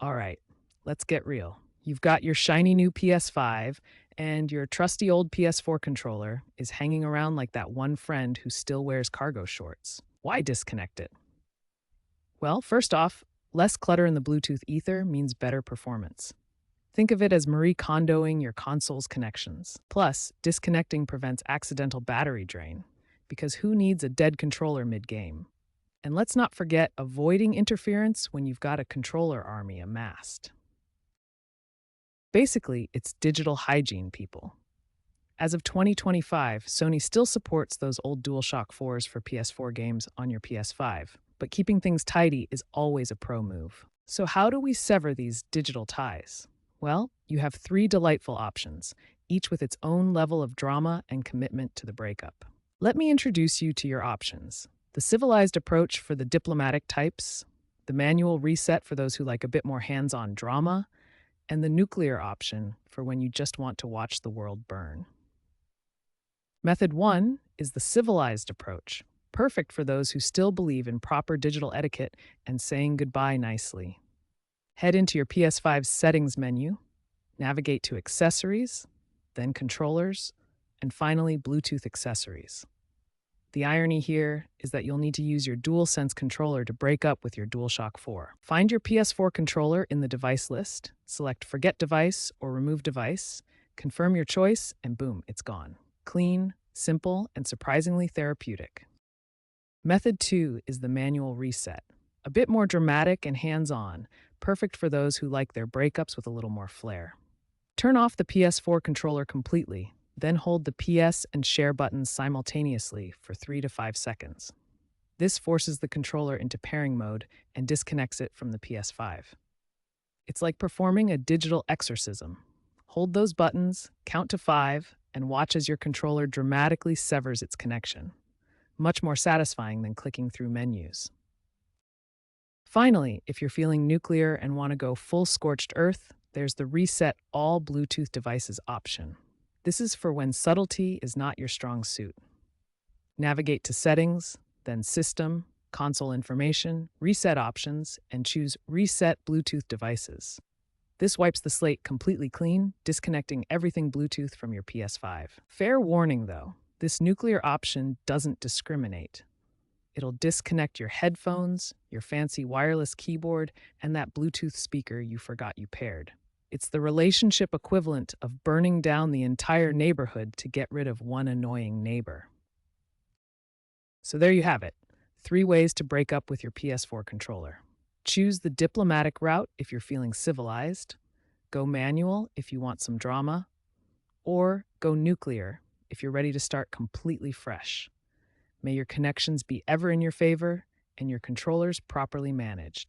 All right, let's get real. You've got your shiny new PS5, and your trusty old PS4 controller is hanging around like that one friend who still wears cargo shorts. Why disconnect it? Well, first off, less clutter in the Bluetooth ether means better performance. Think of it as Marie Kondoing your console's connections. Plus, disconnecting prevents accidental battery drain, because who needs a dead controller mid game? And let's not forget avoiding interference when you've got a controller army amassed. Basically, it's digital hygiene, people. As of 2025, Sony still supports those old DualShock 4s for PS4 games on your PS5, but keeping things tidy is always a pro move. So, how do we sever these digital ties? Well, you have three delightful options, each with its own level of drama and commitment to the breakup. Let me introduce you to your options: the civilized approach for the diplomatic types, the manual reset for those who like a bit more hands on drama, and the nuclear option for when you just want to watch the world burn. Method 1 is the civilized approach, perfect for those who still believe in proper digital etiquette and saying goodbye nicely. Head into your PS5's settings menu, navigate to accessories, then controllers, and finally Bluetooth accessories. The irony here is that you'll need to use your DualSense controller to break up with your DualShock 4. Find your PS4 controller in the device list, select Forget Device or Remove Device, confirm your choice, and boom, it's gone. Clean, simple, and surprisingly therapeutic. Method 2 is the manual reset. A bit more dramatic and hands-on, perfect for those who like their breakups with a little more flair. Turn off the PS4 controller completely, then hold the PS and share buttons simultaneously for 3 to 5 seconds. This forces the controller into pairing mode and disconnects it from the PS5. It's like performing a digital exorcism. Hold those buttons, count to 5, and watch as your controller dramatically severs its connection. Much more satisfying than clicking through menus. Finally, if you're feeling nuclear and want to go full scorched earth, there's the Reset All Bluetooth Devices option. This is for when subtlety is not your strong suit. Navigate to Settings, then System, Console Information, Reset Options, and choose Reset Bluetooth Devices. This wipes the slate completely clean, disconnecting everything Bluetooth from your PS5. Fair warning though, this nuclear option doesn't discriminate. It'll disconnect your headphones, your fancy wireless keyboard, and that Bluetooth speaker you forgot you paired. It's the relationship equivalent of burning down the entire neighborhood to get rid of one annoying neighbor. So there you have it, 3 ways to break up with your PS4 controller. Choose the diplomatic route if you're feeling civilized, go manual if you want some drama, or go nuclear if you're ready to start completely fresh. May your connections be ever in your favor and your controllers properly managed.